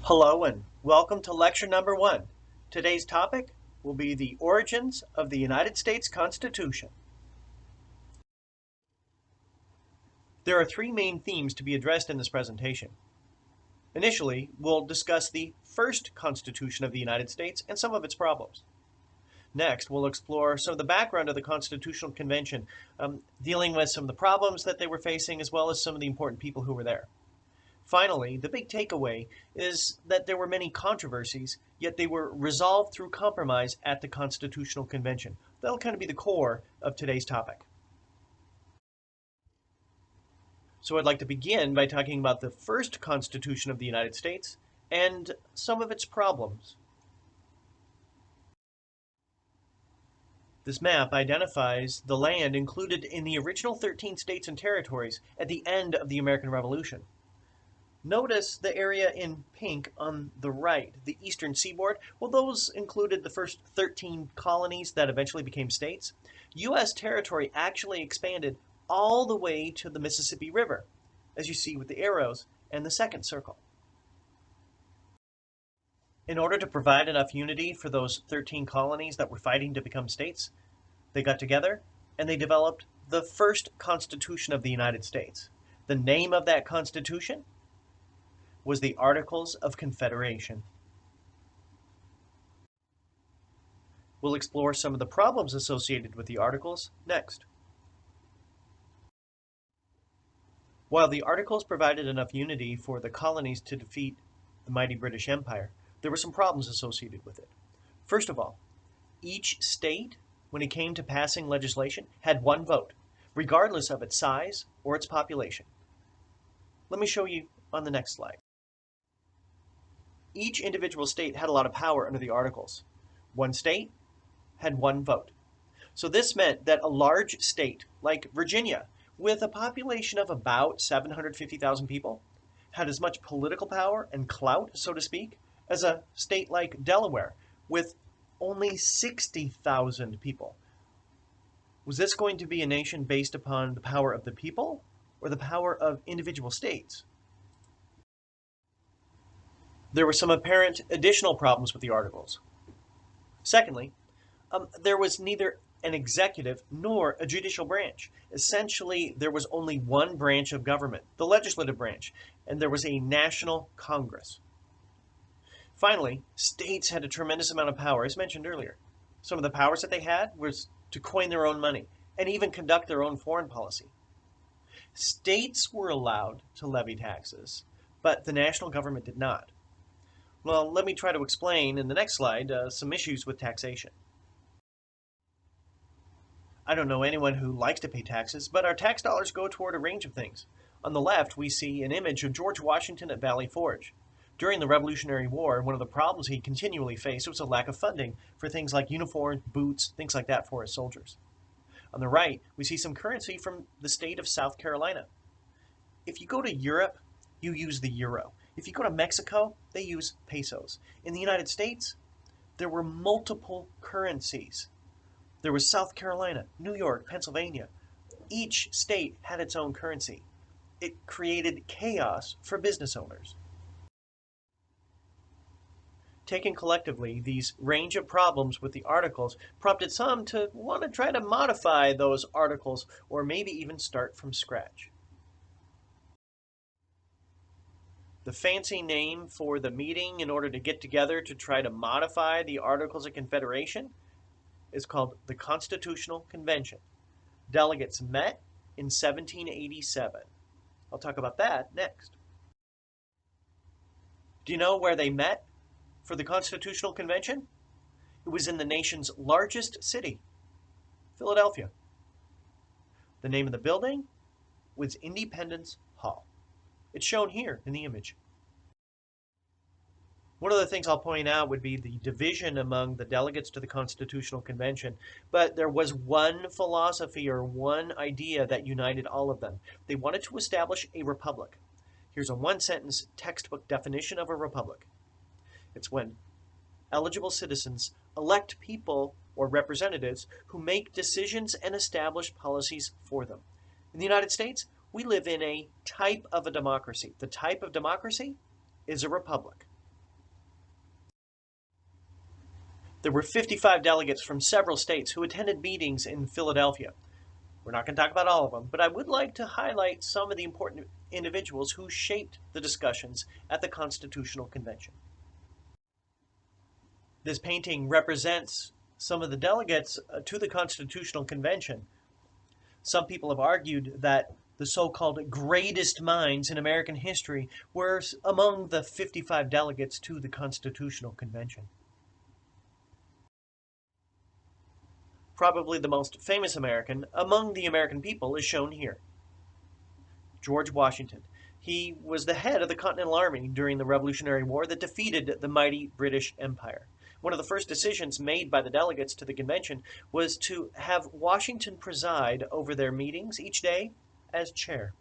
Hello and welcome to lecture number 1. Today's topic will be the origins of the United States Constitution. There are three main themes to be addressed in this presentation. Initially, we'll discuss the first Constitution of the United States and some of its problems. Next, we'll explore some of the background of the Constitutional Convention, dealing with some of the problems that they were facing as well as some of the important people who were there. Finally, the big takeaway is that there were many controversies, yet they were resolved through compromise at the Constitutional Convention. That'll kind of be the core of today's topic. So I'd like to begin by talking about the first Constitution of the United States and some of its problems. This map identifies the land included in the original 13 states and territories at the end of the American Revolution. Notice the area in pink on the right, the eastern seaboard. Well, those included the first 13 colonies that eventually became states. U.S. territory actually expanded all the way to the Mississippi River, as you see with the arrows and the second circle. In order to provide enough unity for those 13 colonies that were fighting to become states, they got together and they developed the first Constitution of the United States. The name of that Constitution was the Articles of Confederation. We'll explore some of the problems associated with the Articles next. While the Articles provided enough unity for the colonies to defeat the mighty British Empire, there were some problems associated with it. First of all, each state, when it came to passing legislation, had one vote, regardless of its size or its population. Let me show you on the next slide. Each individual state had a lot of power under the Articles. One state had one vote. So this meant that a large state like Virginia, with a population of about 750,000 people, had as much political power and clout, so to speak, as a state like Delaware, with only 60,000 people. Was this going to be a nation based upon the power of the people or the power of individual states? There were some apparent additional problems with the Articles. Secondly, there was neither an executive nor a judicial branch. Essentially, there was only one branch of government, the legislative branch, and there was a national Congress. Finally, states had a tremendous amount of power, as mentioned earlier. Some of the powers that they had was to coin their own money and even conduct their own foreign policy. States were allowed to levy taxes, but the national government did not. Well, let me try to explain in the next slide some issues with taxation. I don't know anyone who likes to pay taxes, but our tax dollars go toward a range of things. On the left, we see an image of George Washington at Valley Forge. During the Revolutionary War, one of the problems he continually faced was a lack of funding for things like uniforms, boots, things like that for his soldiers. On the right, we see some currency from the state of South Carolina. If you go to Europe, you use the euro. If you go to Mexico, they use pesos. In the United States, there were multiple currencies. There was South Carolina, New York, Pennsylvania. Each state had its own currency. It created chaos for business owners. Taken collectively, these range of problems with the Articles prompted some to want to try to modify those Articles or maybe even start from scratch. The fancy name for the meeting in order to get together to try to modify the Articles of Confederation is called the Constitutional Convention. Delegates met in 1787. I'll talk about that next. Do you know where they met for the Constitutional Convention? It was in the nation's largest city, Philadelphia. The name of the building was Independence Hall. It's shown here in the image. One of the things I'll point out would be the division among the delegates to the Constitutional Convention, but there was one philosophy or one idea that united all of them. They wanted to establish a republic. Here's a one-sentence textbook definition of a republic. It's when eligible citizens elect people or representatives who make decisions and establish policies for them. In the United States, we live in a type of a democracy. The type of democracy is a republic. There were 55 delegates from several states who attended meetings in Philadelphia. We're not going to talk about all of them, but I would like to highlight some of the important individuals who shaped the discussions at the Constitutional Convention. This painting represents some of the delegates to the Constitutional Convention. Some people have argued that the so-called greatest minds in American history were among the 55 delegates to the Constitutional Convention. Probably the most famous American among the American people is shown here. George Washington. He was the head of the Continental Army during the Revolutionary War that defeated the mighty British Empire. One of the first decisions made by the delegates to the convention was to have Washington preside over their meetings each day as chair.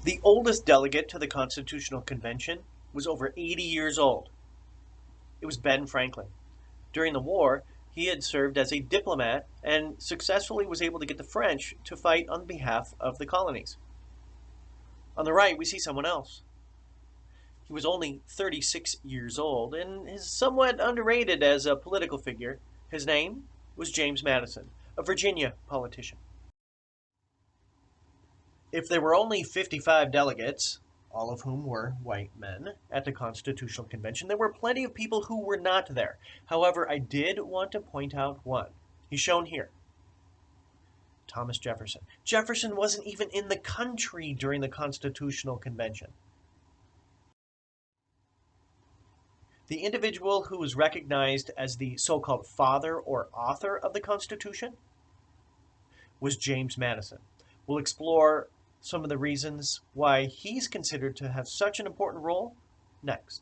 The oldest delegate to the Constitutional Convention was over 80 years old. It was Ben Franklin. During the war, he had served as a diplomat and successfully was able to get the French to fight on behalf of the colonies. On the right, we see someone else. He was only 36 years old and is somewhat underrated as a political figure. His name was James Madison, a Virginia politician. If there were only 55 delegates, all of whom were white men, at the Constitutional Convention, there were plenty of people who were not there. However, I did want to point out one. He's shown here. Thomas Jefferson. Jefferson wasn't even in the country during the Constitutional Convention. The individual who was recognized as the so-called father or author of the Constitution was James Madison. We'll explore some of the reasons why he's considered to have such an important role next.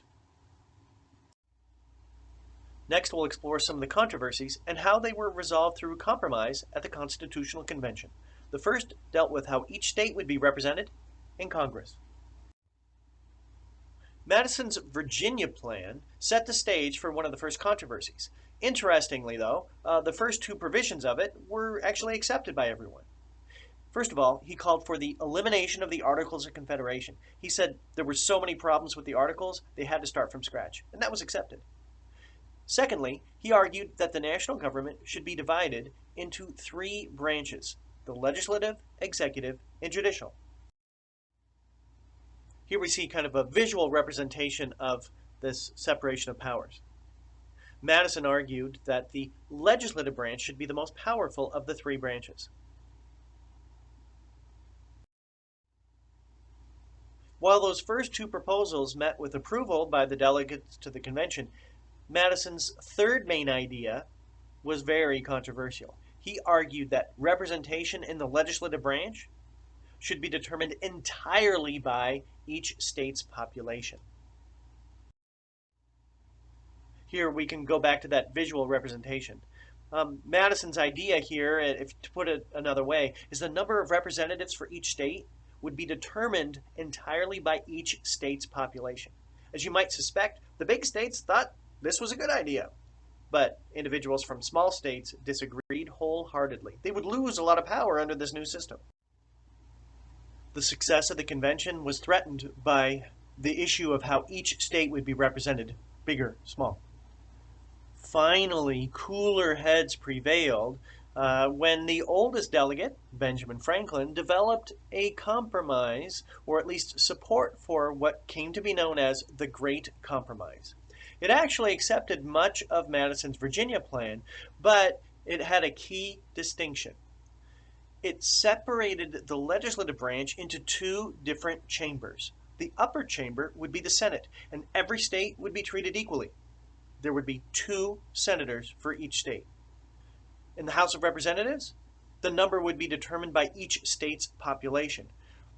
Next, we'll explore some of the controversies and how they were resolved through compromise at the Constitutional Convention. The first dealt with how each state would be represented in Congress. Madison's Virginia plan set the stage for one of the first controversies. Interestingly, though, the first two provisions of it were actually accepted by everyone. First of all, he called for the elimination of the Articles of Confederation. He said there were so many problems with the Articles, they had to start from scratch, and that was accepted. Secondly, he argued that the national government should be divided into three branches: the legislative, executive, and judicial. Here we see kind of a visual representation of this separation of powers. Madison argued that the legislative branch should be the most powerful of the three branches. While those first two proposals met with approval by the delegates to the convention, Madison's third main idea was very controversial. He argued that representation in the legislative branch should be determined entirely by each state's population. Here we can go back to that visual representation. Madison's idea here, to put it another way, is the number of representatives for each state would be determined entirely by each state's population. As you might suspect, the big states thought this was a good idea, but individuals from small states disagreed wholeheartedly. They would lose a lot of power under this new system. The success of the convention was threatened by the issue of how each state would be represented, big or small. Finally, cooler heads prevailed when the oldest delegate, Benjamin Franklin, developed a compromise, or at least support for what came to be known as the Great Compromise. It actually accepted much of Madison's Virginia plan, but it had a key distinction. It separated the legislative branch into two different chambers. The upper chamber would be the Senate, and every state would be treated equally. There would be 2 senators for each state. In the House of Representatives, the number would be determined by each state's population.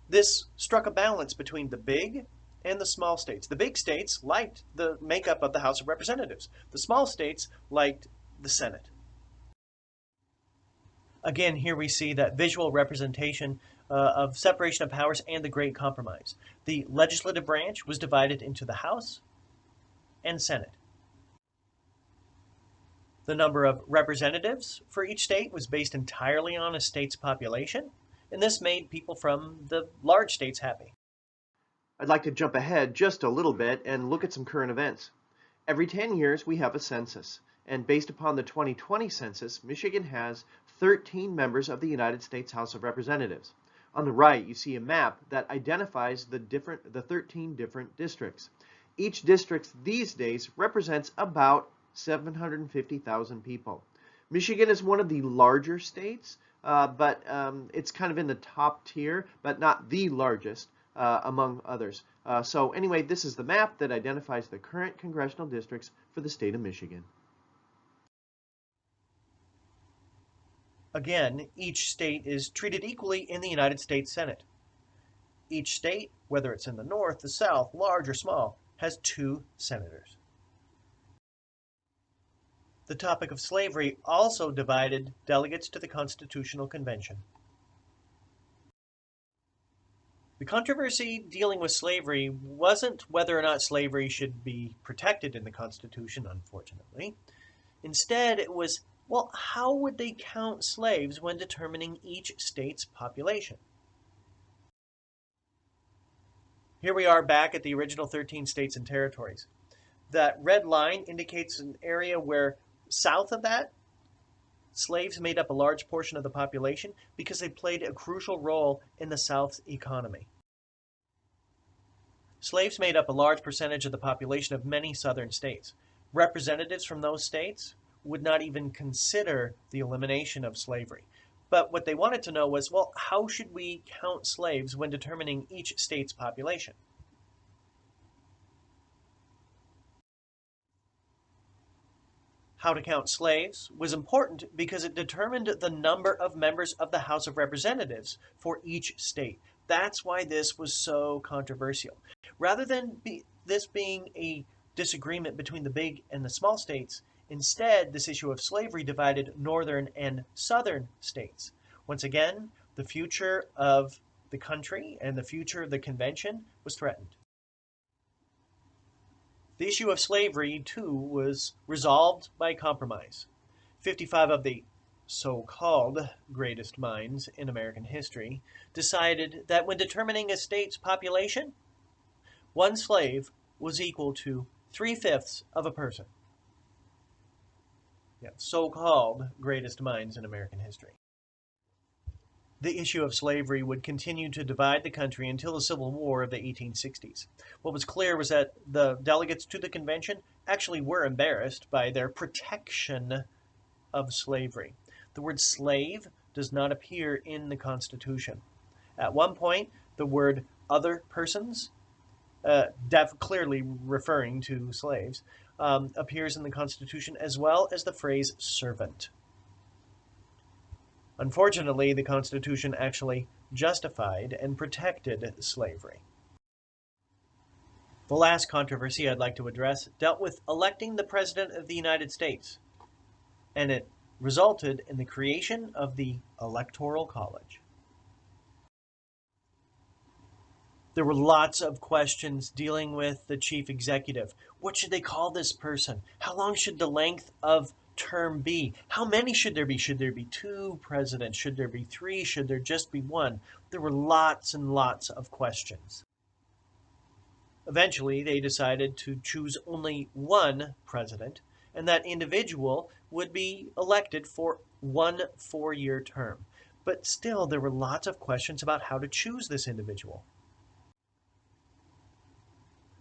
This struck a balance between the big and the small states. The big states liked the makeup of the House of Representatives. The small states liked the Senate. Again, here we see that visual representation of separation of powers and the Great Compromise. The legislative branch was divided into the House and Senate. The number of representatives for each state was based entirely on a state's population, and this made people from the large states happy. I'd like to jump ahead just a little bit and look at some current events. Every 10 years, we have a census. And based upon the 2020 census, Michigan has 13 members of the United States House of Representatives. On the right, you see a map that identifies the 13 different districts. Each district these days represents about 750,000 people. Michigan is one of the larger states, but it's kind of in the top tier, but not the largest among others. So anyway, this is the map that identifies the current congressional districts for the state of Michigan. Again, each state is treated equally in the United States Senate. Each state, whether it's in the north, the south, large or small, has 2 senators. The topic of slavery also divided delegates to the Constitutional Convention. The controversy dealing with slavery wasn't whether or not slavery should be protected in the Constitution, unfortunately. Instead, it was, well, how would they count slaves when determining each state's population? Here we are back at the original 13 states and territories. That red line indicates an area where south of that, slaves made up a large portion of the population because they played a crucial role in the South's economy. Slaves made up a large percentage of the population of many southern states. Representatives from those states would not even consider the elimination of slavery. But what they wanted to know was, well, how should we count slaves when determining each state's population? How to count slaves was important because it determined the number of members of the House of Representatives for each state. That's why this was so controversial. Rather than this being a disagreement between the big and the small states, instead, this issue of slavery divided northern and southern states. Once again, the future of the country and the future of the convention was threatened. The issue of slavery, too, was resolved by compromise. 55 of the so-called greatest minds in American history decided that when determining a state's population, 1 slave was equal to 3/5 of a person. Yeah, so-called greatest minds in American history. The issue of slavery would continue to divide the country until the Civil War of the 1860s. What was clear was that the delegates to the convention actually were embarrassed by their protection of slavery. The word slave does not appear in the Constitution. At one point, the word other persons, clearly referring to slaves, appears in the Constitution, as well as the phrase servant. Unfortunately, the Constitution actually justified and protected slavery. The last controversy I'd like to address dealt with electing the President of the United States, and it resulted in the creation of the Electoral College. There were lots of questions dealing with the chief executive. What should they call this person? How long should the length of term be? How many should there be? Should there be 2 presidents? Should there be 3? Should there just be 1? There were lots and lots of questions. Eventually, they decided to choose only 1 president, and that individual would be elected for 1 4-year term. But still, there were lots of questions about how to choose this individual.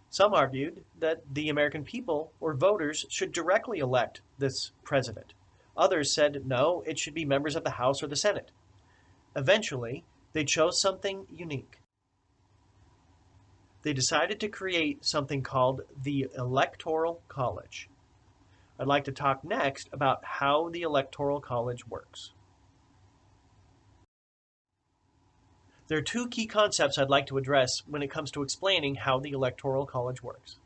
Some argued that the American people or voters should directly elect this president. Others said, no, it should be members of the House or the Senate. Eventually, they chose something unique. They decided to create something called the Electoral College. I'd like to talk next about how the Electoral College works. There are 2 key concepts I'd like to address when it comes to explaining how the Electoral College works.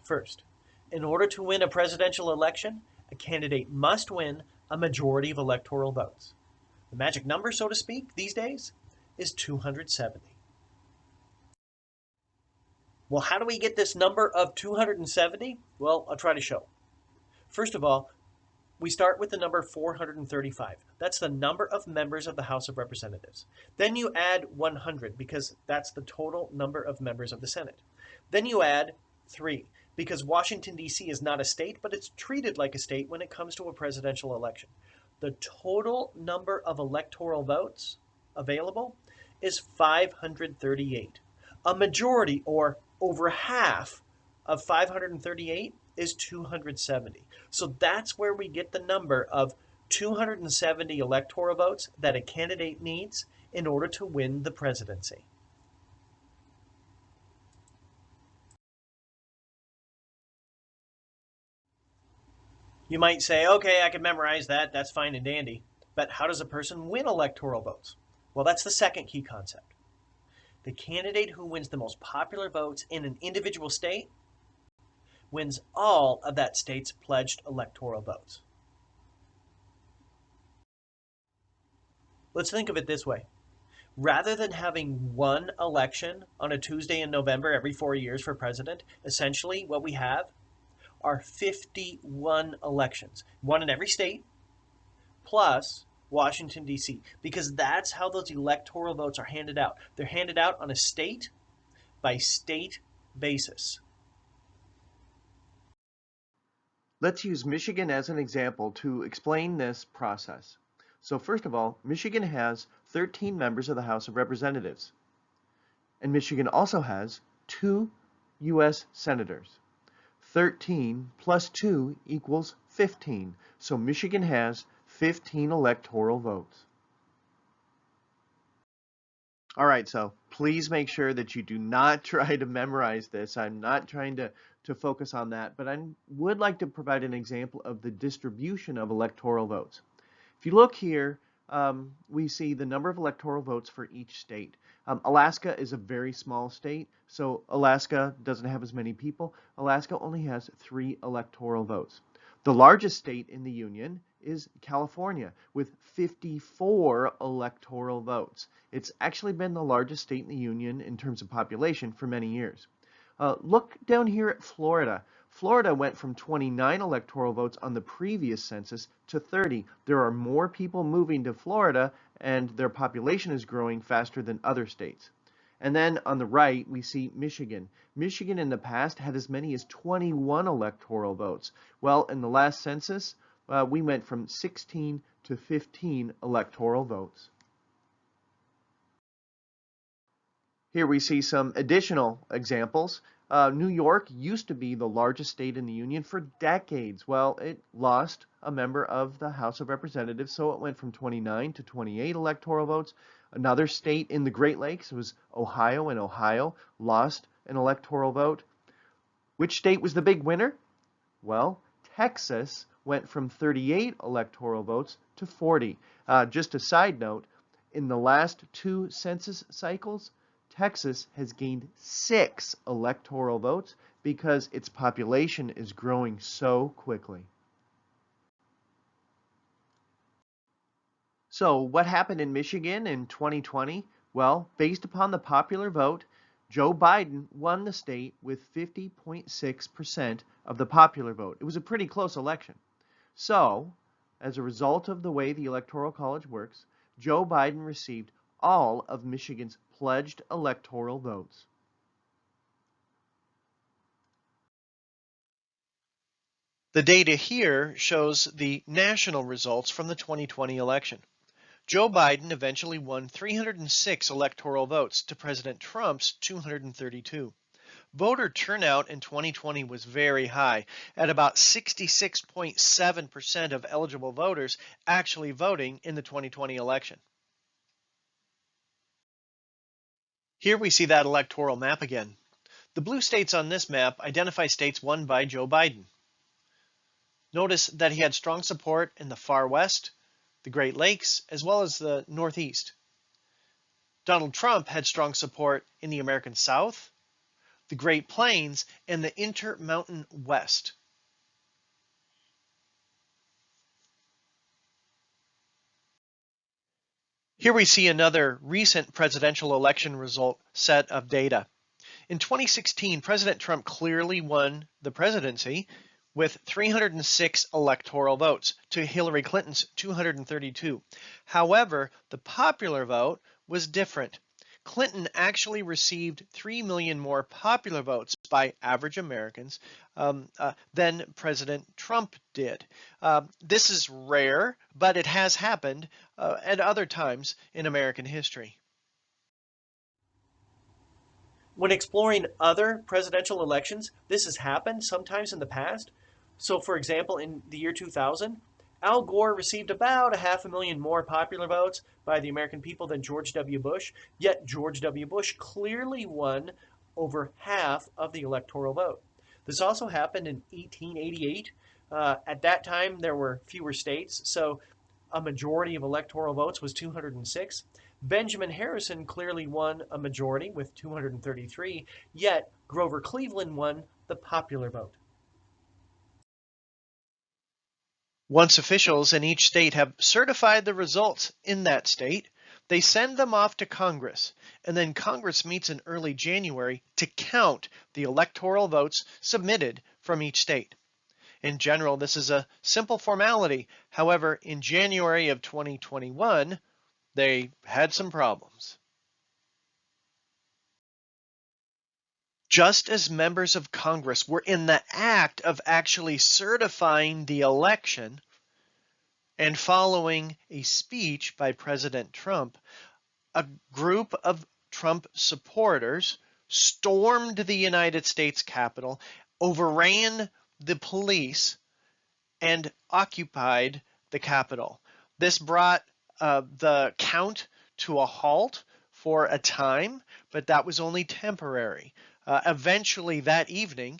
First, in order to win a presidential election, a candidate must win a majority of electoral votes. The magic number, so to speak, these days is 270. Well, how do we get this number of 270? Well, I'll try to show. First of all, we start with the number 435. That's the number of members of the House of Representatives. Then you add 100 because that's the total number of members of the Senate. Then you add 3 because Washington, D.C. is not a state, but it's treated like a state when it comes to a presidential election. The total number of electoral votes available is 538. A majority, or over half, of 538 is 270. So that's where we get the number of 270 electoral votes that a candidate needs in order to win the presidency. You might say, okay, I can memorize that, that's fine and dandy. But how does a person win electoral votes? Well, that's the second key concept. The candidate who wins the most popular votes in an individual state wins all of that state's pledged electoral votes. Let's think of it this way. Rather than having one election on a Tuesday in November every 4 years for president, essentially what we have are 51 elections, one in every state, plus Washington, D.C., because that's how those electoral votes are handed out. They're handed out on a state by state basis. Let's use Michigan as an example to explain this process. So first of all, Michigan has 13 members of the House of Representatives. And Michigan also has 2 U.S. senators. 13 plus 2 equals 15. So Michigan has 15 electoral votes. All right, so please make sure that you do not try to memorize this. I'm not trying to focus on that, but I would like to provide an example of the distribution of electoral votes. If you look here, we see the number of electoral votes for each state. Alaska is a very small state, so Alaska doesn't have as many people. Alaska only has 3 electoral votes. The largest state in the Union is California with 54 electoral votes. It's actually been the largest state in the Union in terms of population for many years. Look down here at Florida. Florida went from 29 electoral votes on the previous census to 30. There are more people moving to Florida, and their population is growing faster than other states. And then on the right, we see Michigan. Michigan in the past had as many as 21 electoral votes. Well, in the last census, we went from 16 to 15 electoral votes. Here we see some additional examples. New York used to be the largest state in the Union for decades. Well, it lost a member of the House of Representatives, so it went from 29 to 28 electoral votes. Another state in the Great Lakes was Ohio, and Ohio lost an electoral vote. Which state was the big winner? Well, Texas went from 38 electoral votes to 40. Just a side note, in the last 2 census cycles, Texas has gained 6 electoral votes because its population is growing so quickly. So what happened in Michigan in 2020? Well, based upon the popular vote, Joe Biden won the state with 50.6% of the popular vote. It was a pretty close election. So, as a result of the way the Electoral College works, Joe Biden received all of Michigan's pledged electoral votes. The data here shows the national results from the 2020 election. Joe Biden eventually won 306 electoral votes to President Trump's 232. Voter turnout in 2020 was very high, at about 66.7% of eligible voters actually voting in the 2020 election. Here we see that electoral map again. The blue states on this map identify states won by Joe Biden. Notice that he had strong support in the far west, the Great Lakes, as well as the Northeast. Donald Trump had strong support in the American South, the Great Plains, and the Intermountain West. Here we see another recent presidential election result set of data. In 2016, President Trump clearly won the presidency with 306 electoral votes to Hillary Clinton's 232. However, the popular vote was different. Clinton actually received 3 million more popular votes by average Americans than President Trump did. This is rare, but it has happened at other times in American history. When exploring other presidential elections, this has happened sometimes in the past. So, for example, in the year 2000, Al Gore received about 500,000 more popular votes by the American people than George W. Bush, yet George W. Bush clearly won over half of the electoral vote. This also happened in 1888. At that time, there were fewer states, so a majority of electoral votes was 206. Benjamin Harrison clearly won a majority with 233, yet Grover Cleveland won the popular vote. Once officials in each state have certified the results in that state, they send them off to Congress, and then Congress meets in early January to count the electoral votes submitted from each state. In general, this is a simple formality. However, in January of 2021, they had some problems. Just as members of Congress were in the act of actually certifying the election and following a speech by President Trump, a group of Trump supporters stormed the United States Capitol, overran the police, and occupied the Capitol. This brought the count to a halt for a time, but that was only temporary. Eventually that evening,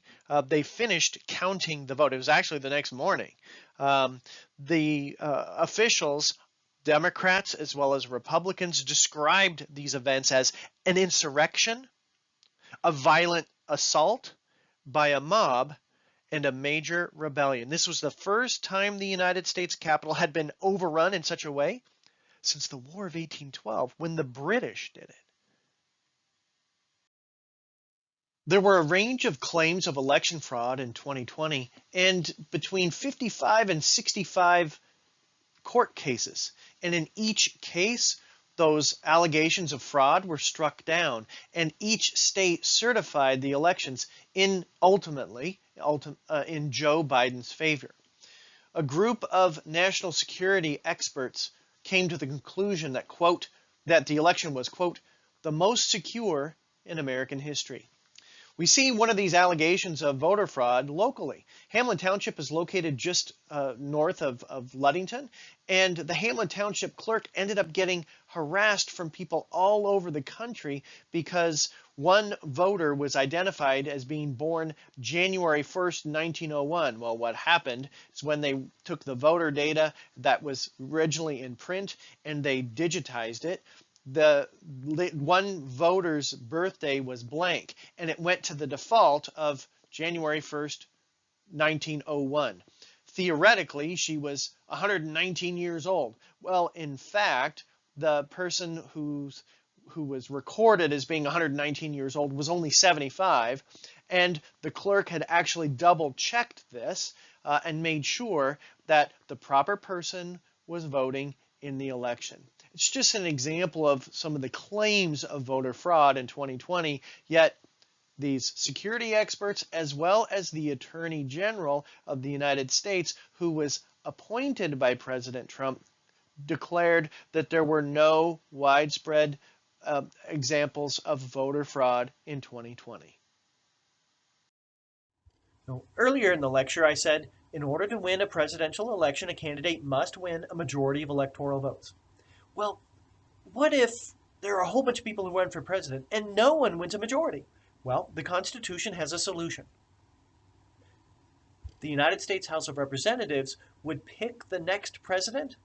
they finished counting the vote. It was actually the next morning. The officials, Democrats as well as Republicans, described these events as an insurrection, a violent assault by a mob, and a major rebellion. This was the first time the United States Capitol had been overrun in such a way since the War of 1812, when the British did it. There were a range of claims of election fraud in 2020, and between 55 and 65 court cases. And in each case, those allegations of fraud were struck down, and each state certified the elections ultimately in Joe Biden's favor. A group of national security experts came to the conclusion that, quote, that the election was, quote, the most secure in American history. We see one of these allegations of voter fraud locally. Hamlin Township is located just north of Ludington, and the Hamlin Township clerk ended up getting harassed from people all over the country because one voter was identified as being born January 1st, 1901. Well, what happened is when they took the voter data that was originally in print and they digitized it, the one voter's birthday was blank, and it went to the default of January 1st, 1901. Theoretically, she was 119 years old. Well, in fact, the person who was recorded as being 119 years old was only 75, and the clerk had actually double-checked this and made sure that the proper person was voting in the election. It's just an example of some of the claims of voter fraud in 2020, yet these security experts, as well as the Attorney General of the United States, who was appointed by President Trump, declared that there were no widespread examples of voter fraud in 2020. Now, earlier in the lecture, I said, in order to win a presidential election, a candidate must win a majority of electoral votes. Well, what if there are a whole bunch of people who run for president and no one wins a majority? Well, the Constitution has a solution. The United States House of Representatives would pick the next president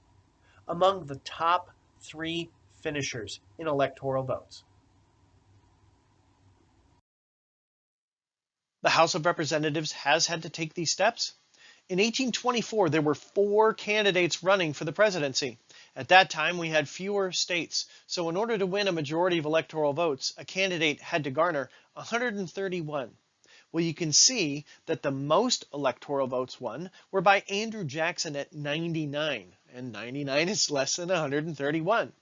among the top 3 finishers in electoral votes. The House of Representatives has had to take these steps. In 1824, there were 4 candidates running for the presidency. At that time, we had fewer states, so in order to win a majority of electoral votes, a candidate had to garner 131. Well, you can see that the most electoral votes won were by Andrew Jackson at 99, and 99 is less than 131.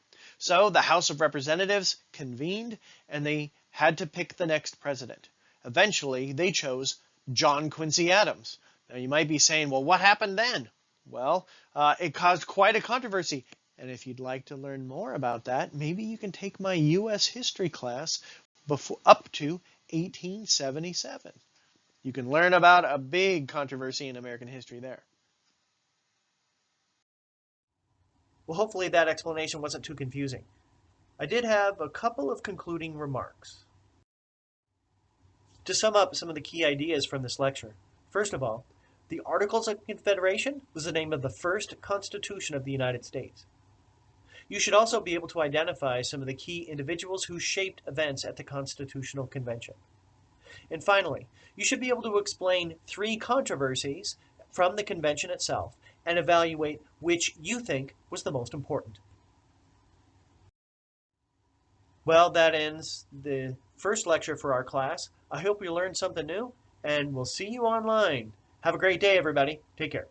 So the House of Representatives convened and they had to pick the next president. Eventually, they chose John Quincy Adams. Now you might be saying, well, what happened then? Well, it caused quite a controversy. And if you'd like to learn more about that, maybe you can take my U.S. history class up to 1877. You can learn about a big controversy in American history there. Well, hopefully that explanation wasn't too confusing. I did have a couple of concluding remarks. To sum up some of the key ideas from this lecture, first of all, the Articles of Confederation was the name of the first Constitution of the United States. You should also be able to identify some of the key individuals who shaped events at the Constitutional Convention. And finally, you should be able to explain 3 controversies from the convention itself and evaluate which you think was the most important. Well, that ends the first lecture for our class. I hope you learned something new, and we'll see you online. Have a great day, everybody. Take care.